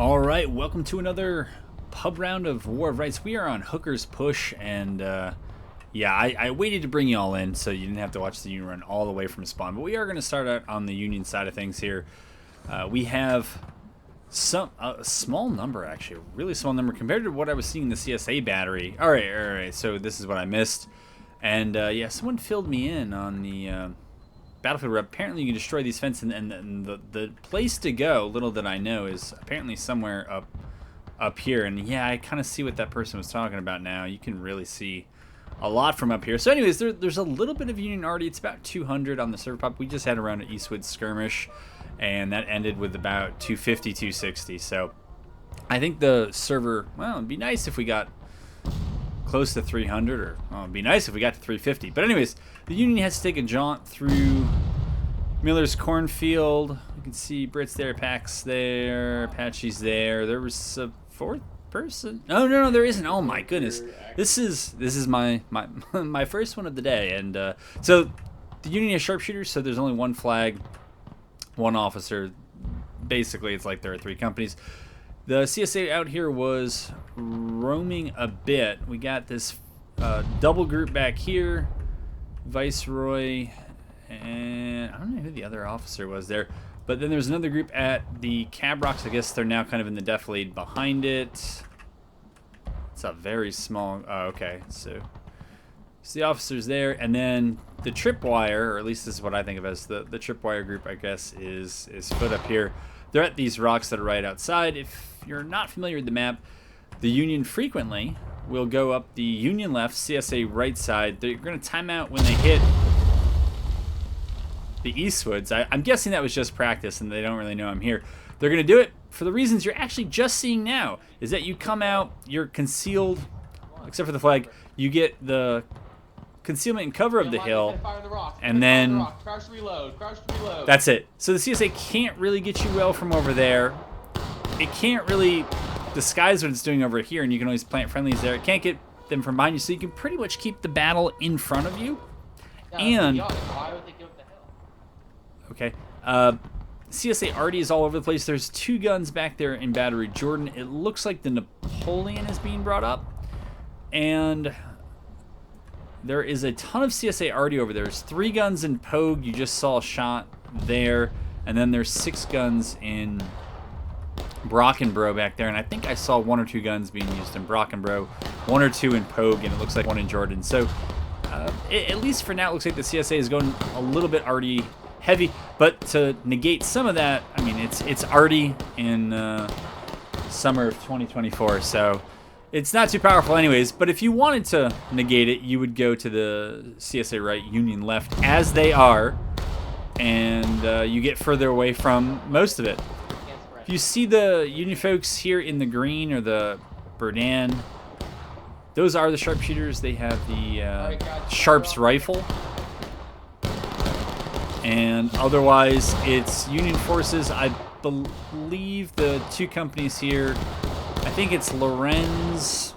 All right, welcome to another pub round of War of Rights. We are on Hooker's Push, and yeah, I waited to bring you all in so you didn't have to watch the Union run all the way from spawn. But we are going to start out on the Union side of things here. We have a small number, actually, a really small number compared to what I was seeing in the CSA battery. All right, so this is what I missed. And yeah, someone filled me in on the battlefield where apparently you can destroy these fences, and the place to go, little did I know, is apparently somewhere up here. And yeah, I kind of see what that person was talking about now. You can really see a lot from up here. So anyways, there's a little bit of Union already. It's about 200 on the server pop. We just had around an Eastwood skirmish, and that ended with about 250, 260. So I think the server, well, it'd be nice if we got close to 300, or well, it'd be nice if we got to 350. But anyways, the Union has to take a jaunt through Miller's cornfield. You can see Brits there, Pax there, Apache's there. There was a fourth person. No, there isn't. Oh my goodness, this is my my first one of the day. And so the Union has sharpshooters, so there's only one flag, one officer. Basically, it's like there are three companies. The CSA out here was roaming a bit. We got this double group back here, Viceroy, and I don't know who the other officer was there. But then there's another group at the Cab Rocks. I guess they're now kind of in the def lead behind it. It's a very small... Oh, okay, so the officers there. And then the Tripwire, or at least this is what I think of as the Tripwire group, I guess, is foot up here. They're at these rocks that are right outside. If you're not familiar with the map, the Union frequently will go up the Union left, CSA right side. They're going to time out when they hit the Eastwoods. I'm guessing that was just practice and they don't really know I'm here. They're going to do it for the reasons you're actually just seeing now, is that you come out, you're concealed, except for the flag, you get the concealment and cover of the hill, and then that's it. So the CSA can't really get you well from over there. It can't really disguise what it's doing over here, and you can always plant friendlies there. It can't get them from behind you, so you can pretty much keep the battle in front of you. And why would they give up the hill? okay, CSA already is all over the place. There's two guns back there in Battery Jordan. It looks like the Napoleon is being brought up, and there is a ton of CSA already over there. There's 3 guns in Pogue. You just saw a shot there. And then there's 6 guns in Brockenbrough back there. And I think I saw 1 or 2 guns being used in Brockenbrough, 1 or 2 in Pogue, and it looks like 1 in Jordan. So at least for now, it looks like the CSA is going a little bit already heavy. But to negate some of that, I mean, it's already in summer of 2024. So it's not too powerful anyways, but if you wanted to negate it, you would go to the CSA right, Union left, as they are, and you get further away from most of it. If you see the Union folks here in the green, or the Berdan, those are the sharpshooters. They have the Sharps rifle. And otherwise, it's Union forces. I believe the 2 companies here, I think it's Lorenz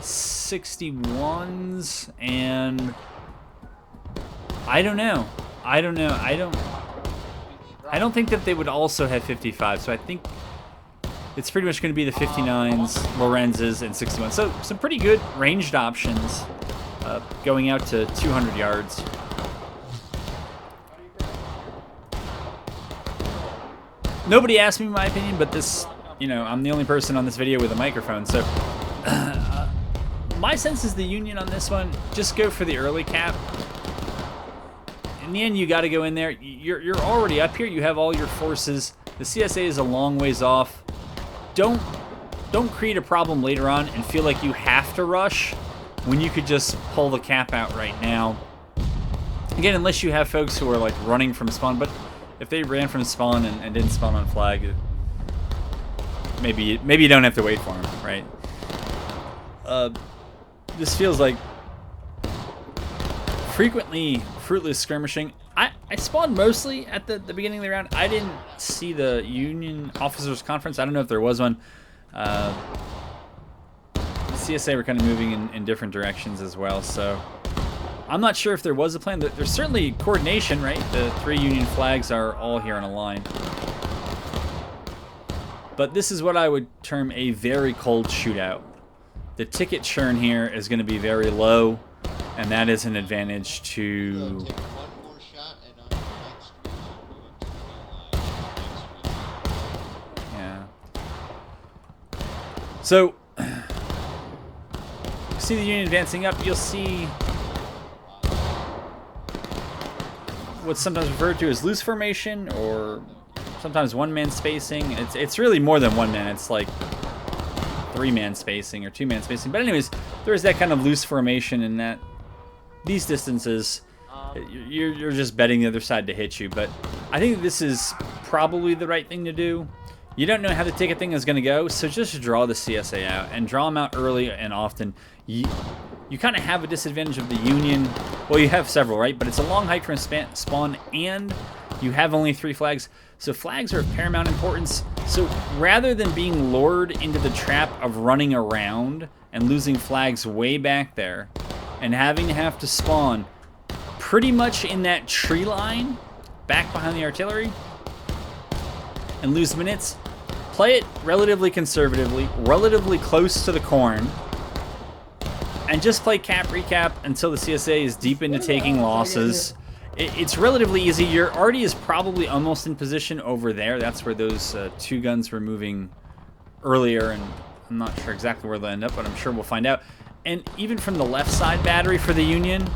61s, and I don't know. I don't think that they would also have 55. So I think it's pretty much going to be the 59s, Lorenz's, and 61. So some pretty good ranged options going out to 200 yards. Nobody asked me my opinion, but this, you know, I'm the only person on this video with a microphone, so my sense is the Union on this one, just go for the early cap. In the end, you got to go in there. You're already up here. You have all your forces. The CSA is a long ways off. Don't create a problem later on and feel like you have to rush when you could just pull the cap out right now. Again, unless you have folks who are like running from spawn, but if they ran from spawn and didn't spawn on flag, maybe you don't have to wait for them, right? This feels like frequently fruitless skirmishing. I spawned mostly at the beginning of the round. I didn't see the Union Officers Conference. I don't know if there was one. CSA were kind of moving in different directions as well, so I'm not sure if there was a plan. There's certainly coordination, right? The 3 Union flags are all here on a line. But this is what I would term a very cold shootout. The ticket churn here is going to be very low, and that is an advantage to... Yeah. So, see the Union advancing up, you'll see what's sometimes referred to as loose formation, or sometimes one-man spacing. It's really more than one man. It's like three-man spacing or two-man spacing. But anyways, there's that kind of loose formation in that these distances, you're just betting the other side to hit you. But I think this is probably the right thing to do. You don't know how the ticket thing is going to go, so just draw the CSA out and draw them out early and often. You kind of have a disadvantage of the Union. Well, you have several, right? But it's a long hike from spawn, and you have only 3 flags. So flags are of paramount importance. So rather than being lured into the trap of running around and losing flags way back there and having to have to spawn pretty much in that tree line back behind the artillery and lose minutes, play it relatively conservatively, relatively close to the corn, and just play cap recap until the CSA is deep into taking losses. It's relatively easy. Your arty is probably almost in position over there. That's where those 2 guns were moving earlier, and I'm not sure exactly where they'll end up, but I'm sure we'll find out. And even from the left side battery for the Union,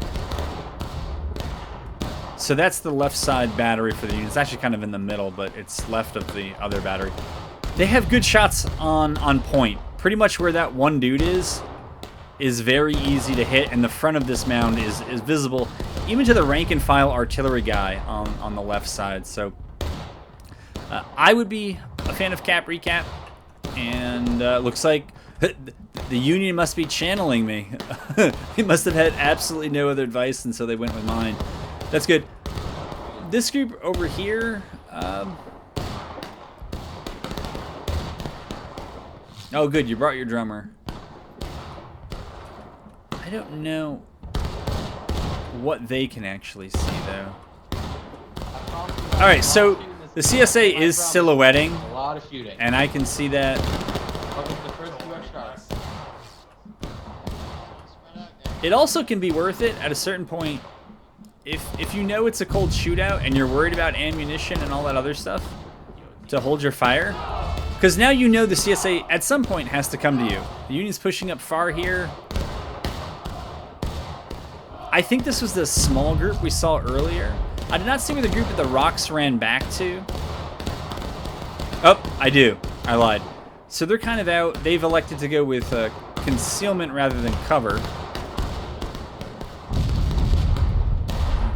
so that's the left side battery for the Union. It's actually kind of in the middle, but it's left of the other battery. They have good shots on point. Pretty much where that one dude is very easy to hit, and the front of this mound is visible even to the rank and file artillery guy on the left side. So I would be a fan of cap recap, and looks like the Union must be channeling me. They must have had absolutely no other advice, and so they went with mine. That's good. This group over here, oh good, you brought your drummer. I don't know what they can actually see, though. Alright, so the CSA is silhouetting, A lot of shooting. and I can see that. The first 2 shots. It also can be worth it at a certain point if you know it's a cold shootout and you're worried about ammunition and all that other stuff to hold your fire. Because now you know the CSA at some point has to come to you. The Union's pushing up far here. I think this was the small group we saw earlier. I did not see where the group at the rocks ran back to. Oh, I do. I lied. So they're kind of out. They've elected to go with concealment rather than cover.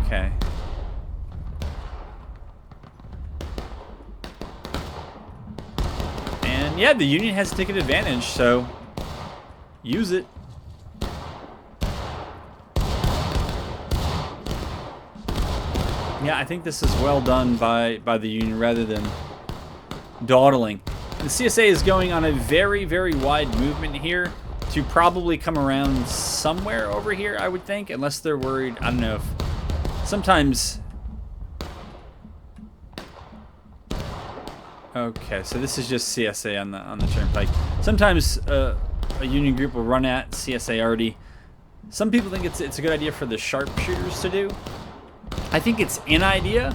Okay. And yeah, the Union has ticket advantage, so use it. Yeah, I think this is well done by the Union rather than dawdling. The CSA is going on a very, very wide movement here to probably come around somewhere over here, I would think, unless they're worried. I don't know if sometimes. Okay, so this is just CSA on the turnpike. Sometimes a Union group will run at CSA already. Some people think it's a good idea for the sharpshooters to do. I think it's an idea,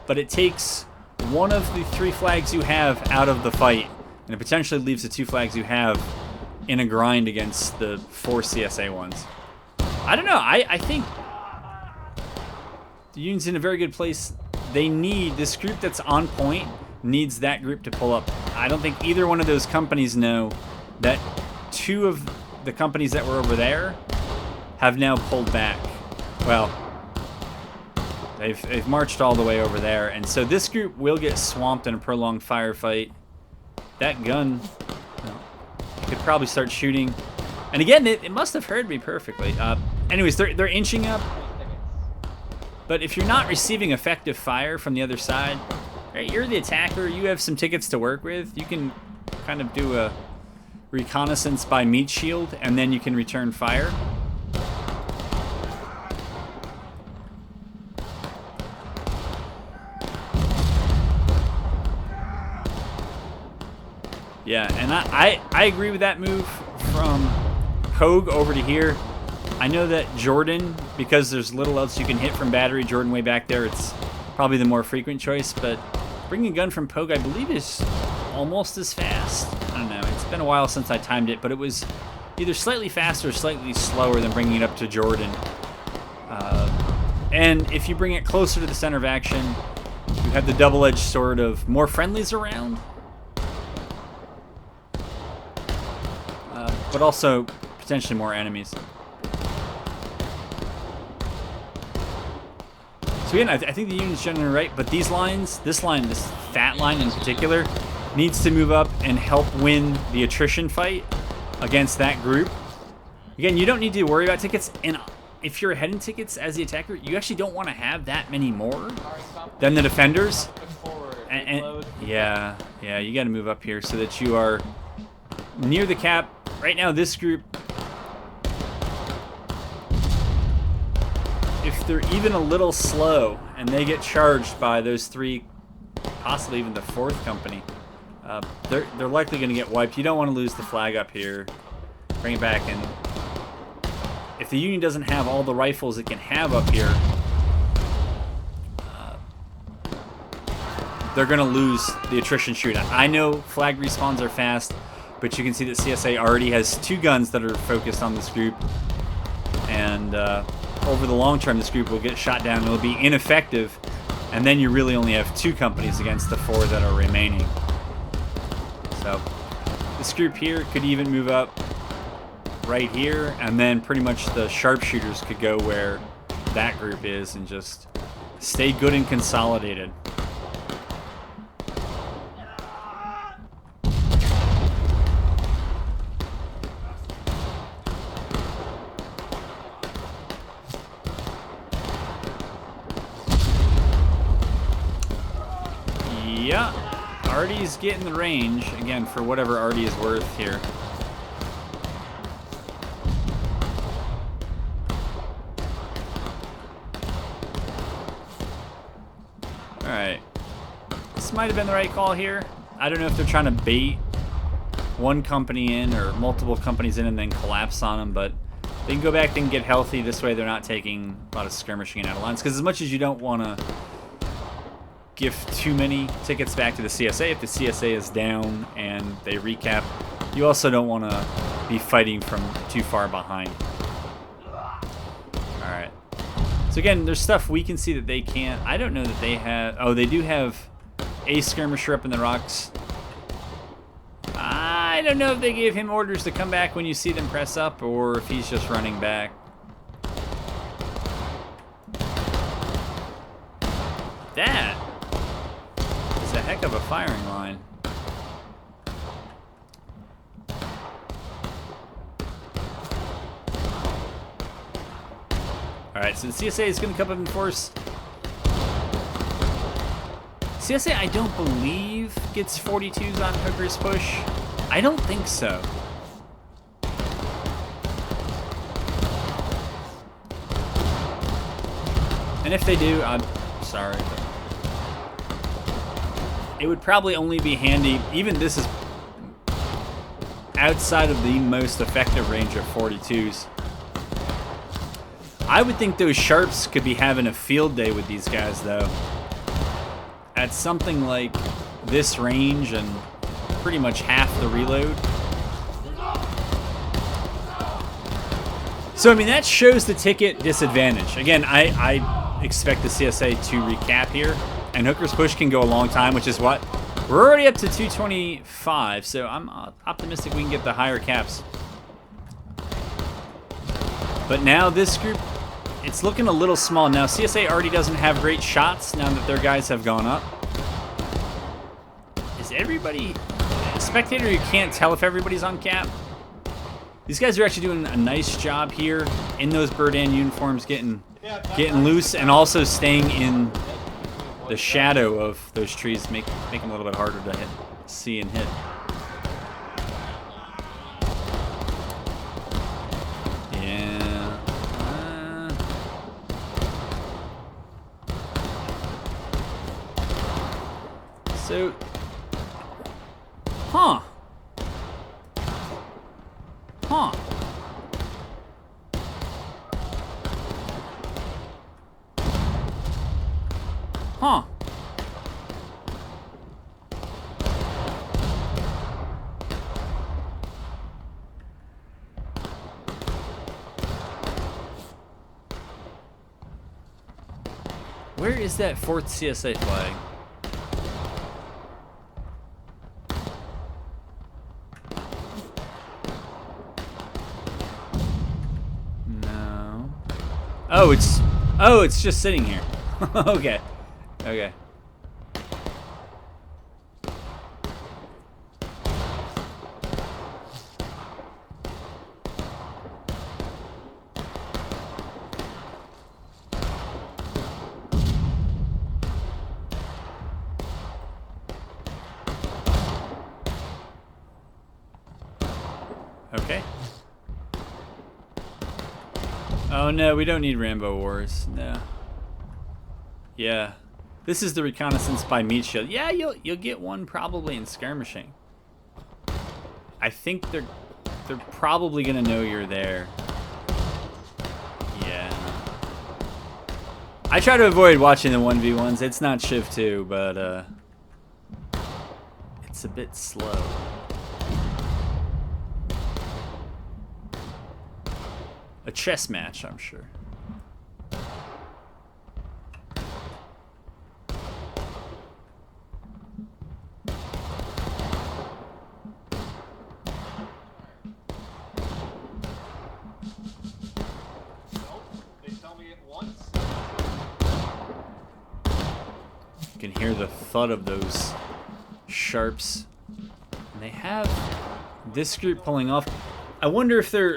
but it takes one of the 3 flags you have out of the fight, and it potentially leaves the 2 flags you have in a grind against the 4 CSA ones. I don't know. I think the Union's in a very good place. They need this group that's on point needs that group to pull up. I don't think either one of those companies know that 2 of the companies that were over there have now pulled back. Well, they've marched all the way over there, and so this group will get swamped in a prolonged firefight. That gun could probably start shooting, and again, it must have heard me perfectly. Anyways, they're inching up, but if you're not receiving effective fire from the other side, right, you're the attacker. You have some tickets to work with. You can kind of do a reconnaissance by meat shield, and then you can return fire. Yeah, and I agree with that move from Hogue over to here. I know that Jordan, because there's little else you can hit from battery, Jordan way back there, it's probably the more frequent choice, but bringing a gun from Pogue, I believe, is almost as fast. I don't know, it's been a while since I timed it, but it was either slightly faster or slightly slower than bringing it up to Jordan. And if you bring it closer to the center of action, you have the double-edged sword of more friendlies around, but also potentially more enemies. So again, I think the union's generally right, but these lines, this fat line in particular, needs to move up and help win the attrition fight against that group. Again, you don't need to worry about tickets, and if you're ahead in tickets as the attacker, you actually don't want to have that many more than the defenders. And yeah, you got to move up here so that you are near the cap. Right now, this group, if they're even a little slow and they get charged by those three, possibly even the fourth company, they're likely going to get wiped. You don't want to lose the flag up here. Bring it back, and if the Union doesn't have all the rifles it can have up here, they're going to lose the attrition shootout. I know flag respawns are fast, but you can see that CSA already has 2 guns that are focused on this group, and over the long term, this group will get shot down. It'll be ineffective, and then you really only have 2 companies against the 4 that are remaining. So this group here could even move up right here, and then pretty much the sharpshooters could go where that group is and just stay good and consolidated. Yeah, Artie's getting the range, again, for whatever Artie is worth here. Alright. This might have been the right call here. I don't know if they're trying to bait one company in or multiple companies in and then collapse on them, but they can go back and get healthy. This way they're not taking a lot of skirmishing out of lines. Because as much as you don't want to gift too many tickets back to the CSA, if the CSA is down and they recap, you also don't want to be fighting from too far behind. Alright. So again, there's stuff we can see that they can't. I don't know that they have... Oh, they do have a skirmisher up in the rocks. I don't know if they gave him orders to come back when you see them press up, or if he's just running back. That is a heck of a firing line. Alright, so the CSA is going to come up in force. CSA, I don't believe, gets 42s on Hooker's push. I don't think so. And if they do, I'm sorry. But it would probably only be handy, even this is outside of the most effective range of 42s. I would think those Sharps could be having a field day with these guys, though. At something like this range and pretty much half the reload. So, I mean, that shows the ticket disadvantage. Again, I expect the CSA to recap here, and Hooker's push can go a long time, which is what? We're already up to 225, so I'm optimistic we can get the higher caps. But now this group, it's looking a little small. Now, CSA already doesn't have great shots now that their guys have gone up. Is everybody... Spectator, you can't tell if everybody's on cap. These guys are actually doing a nice job here in those Birdan uniforms, getting loose and also staying in the shadow of those trees, make them a little bit harder to see and hit. So, huh. Where is that 4th CSA flag? No. Oh, it's just sitting here. Okay. Okay. Okay. Oh no, we don't need Rambo Wars. No. Yeah. This is the reconnaissance by meat shield. Yeah, you'll get one probably in skirmishing. I think they're probably gonna know you're there. Yeah. I try to avoid watching the 1v1s. It's not Shiv 2, but it's a bit slow. A chess match, I'm sure. They tell me it once. You can hear the thud of those sharps. And they have this group pulling off. I wonder if they're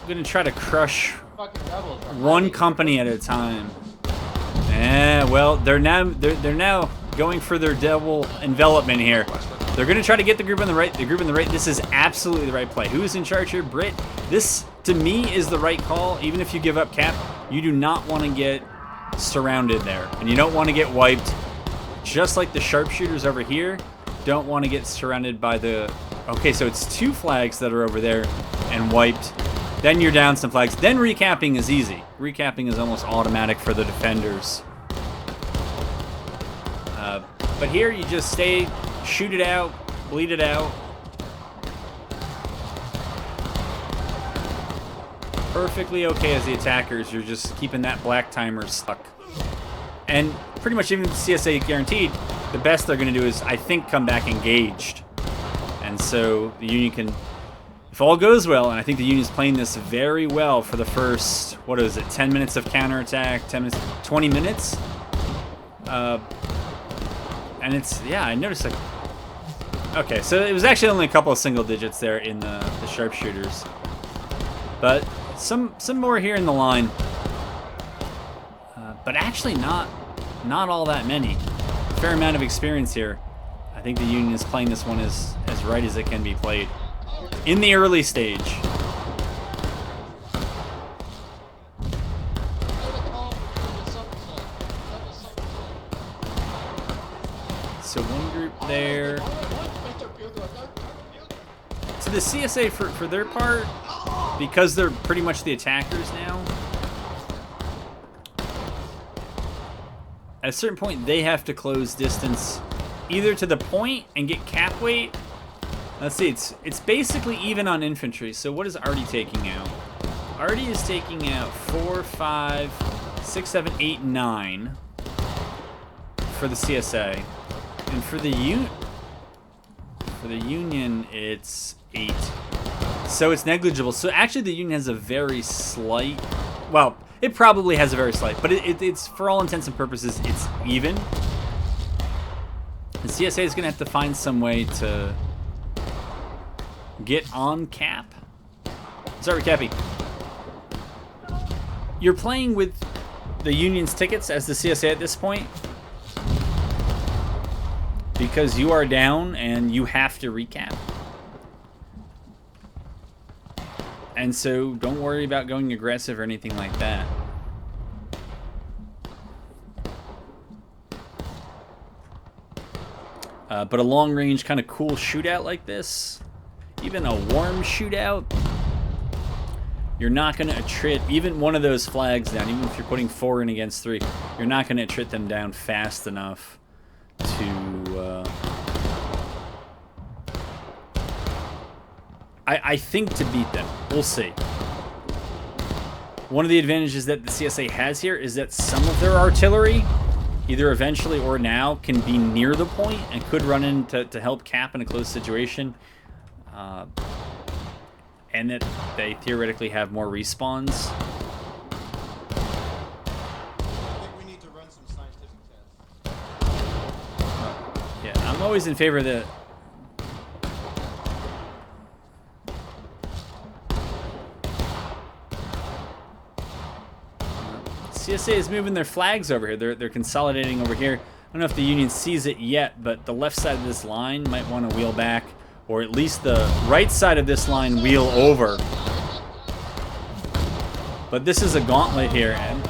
gonna try to crush Fucking rebels are one hiding. company at a time. Well, they're now going for their double envelopment here. They're gonna try to get the group on the right. The group on the right. This is absolutely the right play. Who is in charge here? Brit. This, to me, is the right call. Even if you give up cap, you do not want to get surrounded there, and you don't want to get wiped. Just like the sharpshooters over here, don't want to get surrounded by the. Okay, so it's 2 flags that are over there and wiped. Then you're down some flags. Then recapping is easy. Recapping is almost automatic for the defenders. But here you just stay, shoot it out, bleed it out. Perfectly okay as the attackers. You're just keeping that black timer stuck. And pretty much even CSA guaranteed, the best they're going to do is, I think, come back engaged. And so the Union can... If all goes well, and I think the Union's playing this very well for the first, what is it, 10 minutes of counterattack, 10 minutes, 20 minutes? And it's, yeah, I noticed, like, okay, so it was actually only a couple of single digits there in the sharpshooters. But some more here in the line. But actually not all that many. A fair amount of experience here. I think the Union is playing this one as right as it can be played. In the early stage. So one group there. So the CSA, for their part, because they're pretty much the attackers now, at a certain point they have to close distance either to the point and get cap weight. Let's see, it's basically even on infantry. So what is Artie taking out? Artie is taking out 4, 5, 6, 7, 8, 9 for the CSA. And for the Union, it's 8. So it's negligible. So actually the Union has a very slight, well, it probably has a very slight, but it's, for all intents and purposes, it's even. The CSA is going to have to find some way to get on cap. Sorry, Cappy. You're playing with the Union's tickets as the CSA at this point because you are down and you have to recap. And so don't worry about going aggressive or anything like that. But a long-range kind of cool shootout like this, even a warm shootout, you're not going to attrit even one of those flags down. Even if you're putting 4 in against 3, you're not going to attrit them down fast enough to... I think to beat them. We'll see. One of the advantages that the CSA has here is that some of their artillery either eventually or now, can be near the point and could run in to help Cap in a close situation. And that they theoretically have more respawns. I think we need to run some scientific tests. Yeah, I'm always in favor of the... CSA is moving their flags over here. They're consolidating over here. I don't know if the Union sees it yet, but the left side of this line might want to wheel back, or at least the right side of this line wheel over. But this is a gauntlet here, and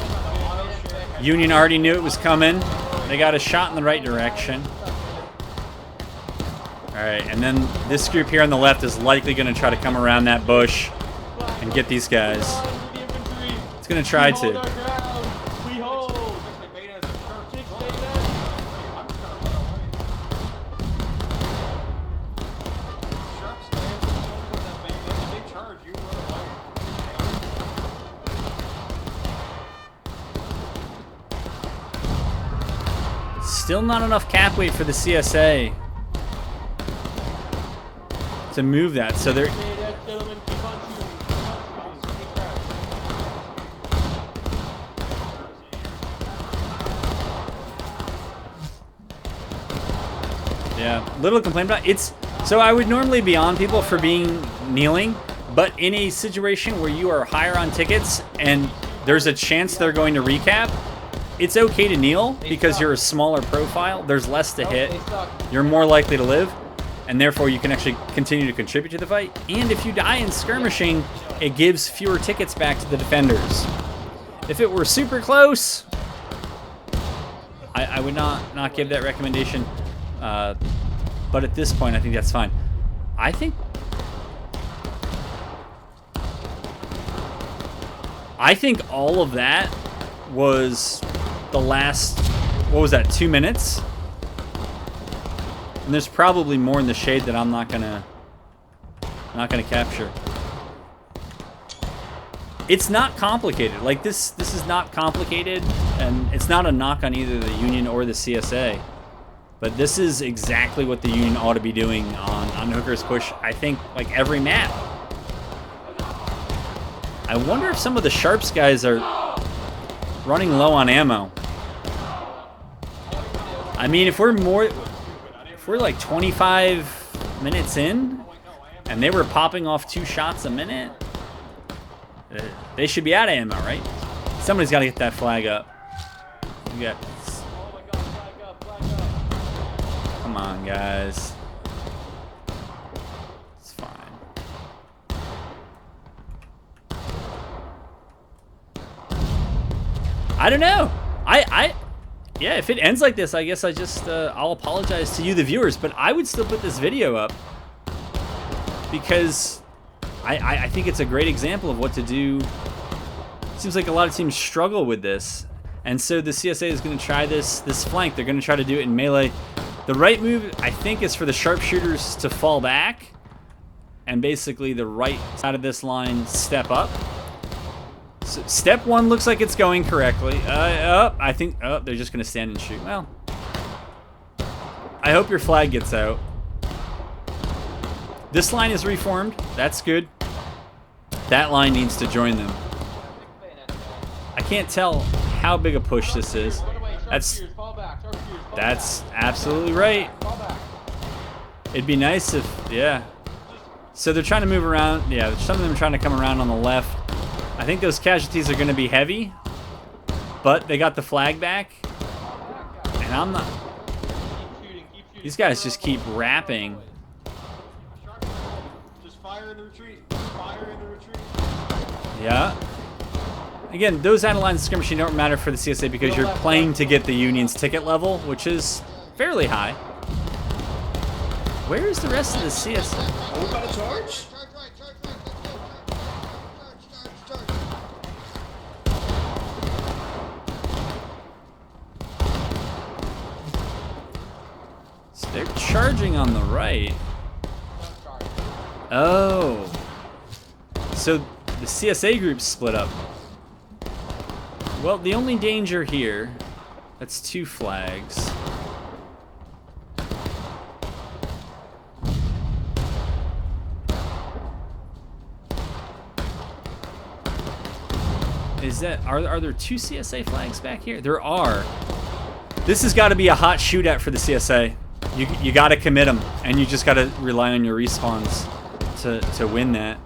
Union already knew it was coming. They got a shot in the right direction. Alright, and then this group here on the left is likely going to try to come around that bush and get these guys. It's going to try to. Still not enough cap weight for the CSA to move that, so they're... Yeah, little to complain about. It's... So I would normally be on people for being kneeling, but in a situation where you are higher on tickets and there's a chance they're going to recap, it's okay to kneel because you're a smaller profile. There's less to hit. You're more likely to live, and therefore you can actually continue to contribute to the fight. And if you die in skirmishing, it gives fewer tickets back to the defenders. If it were super close, I would not give that recommendation. But at this point, I think that's fine. I think all of that was the last, what was that, 2 minutes? And there's probably more in the shade that I'm not gonna capture. It's not complicated. Like this is not complicated, and it's not a knock on either the Union or the CSA. But this is exactly what the Union ought to be doing on Hooker's Push, I think, like every map. I wonder if some of the Sharps guys are running low on ammo. I mean, if we're like 25 minutes in, and they were popping off 2 shots a minute, they should be out of ammo, right? Somebody's got to get that flag up. We got... Come on, guys. It's fine. I don't know. Yeah, if it ends like this, I guess I just, I'll apologize to you, the viewers, but I would still put this video up because I think it's a great example of what to do. It seems like a lot of teams struggle with this, and so the CSA is going to try this flank. They're going to try to do it in melee. The right move, I think, is for the sharpshooters to fall back, and basically the right side of this line step up. So step 1 looks like it's going correctly. I think, they're just going to stand and shoot. Well, I hope your flag gets out. This line is reformed. That's good. That line needs to join them. I can't tell how big a push this is. That's absolutely right. It'd be nice if, yeah. So they're trying to move around. Yeah, some of them are trying to come around on the left. I think those casualties are going to be heavy, but they got the flag back, and I'm not... These guys just keep rapping. Just fire in the retreat. Fire in the retreat. Yeah. Again, those out of line skirmishing don't matter for the CSA because you're playing to get the Union's ticket level, which is fairly high. Where is the rest of the CSA? Oh, we got a charge? So they're charging on the right. Oh. So the CSA group split up. Well, the only danger here... That's 2 flags. Is that are there 2 CSA flags back here? There are. This has got to be a hot shootout for the CSA. You got to commit them, and you just got to rely on your respawns to win that.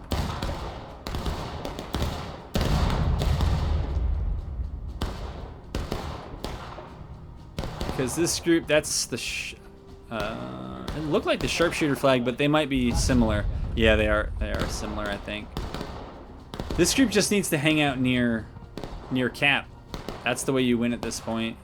Because this group, that's the it looked like the sharpshooter flag, but they might be similar. Yeah, they are similar, I think. This group just needs to hang out near cap. That's the way you win at this point.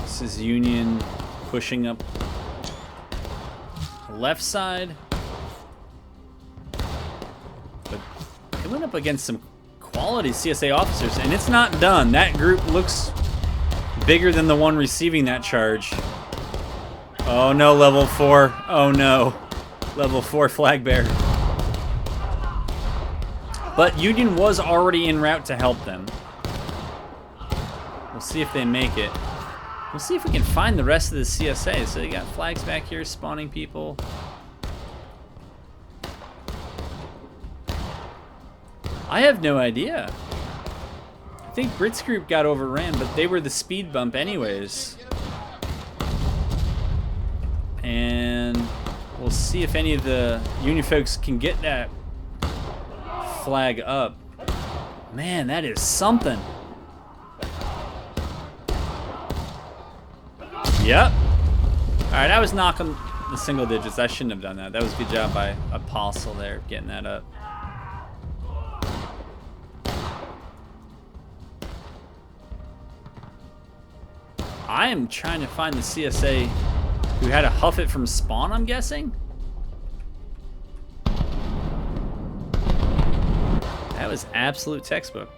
This is Union pushing up the left side. But it went up against some quality CSA officers, and it's not done. That group looks bigger than the one receiving that charge. Oh no, level 4. Oh no. Level 4 flag bearer. But Union was already en route to help them. We'll see if they make it. We'll see if we can find the rest of the CSA. So they got flags back here spawning people. I have no idea. I think Brit's group got overran, but they were the speed bump anyways. And we'll see if any of the Union folks can get that flag up. Man, that is something. Yep. Alright, I was knocking the single digits. I shouldn't have done that. That was a good job by Apostle there, getting that up. I am trying to find the CSA who had to huff it from spawn, I'm guessing? That was absolute textbook.